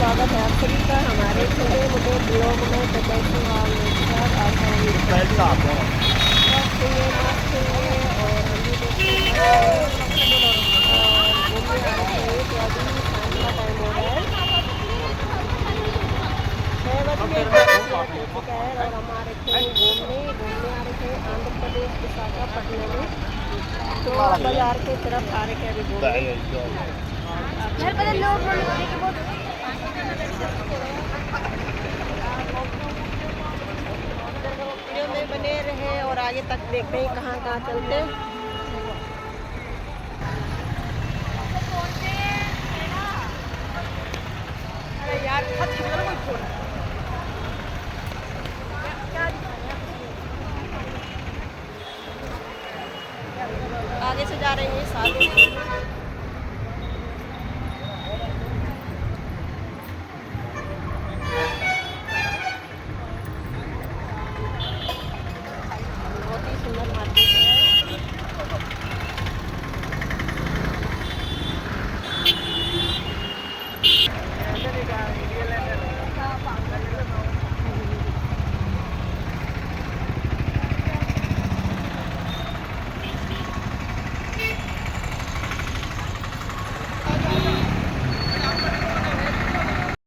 स्वागत है आप सभी का हमारे छोटे मोटे ब्लॉग में। तो कैसे हो आप लोग सब? आज हम मस्त हुए और हम भी देखते हैं और घूमने आ रहे हैं। तो अभी शाम का टाइम हो रहा है, 6 बज के 10 मिनट हो चुका है और हम आ रहे थे घूमने आ रहे थे आंध्र प्रदेश विशाखापट्टनम में। तो बाजार के तरफ आ रहे थे अभी घूमने। वीडियो में बने रहे और आगे तक देखते हैं कहाँ कहाँ चलते हैं। अरे यार आगे से जा रहे हैं साथ सुंदर मार्केट है।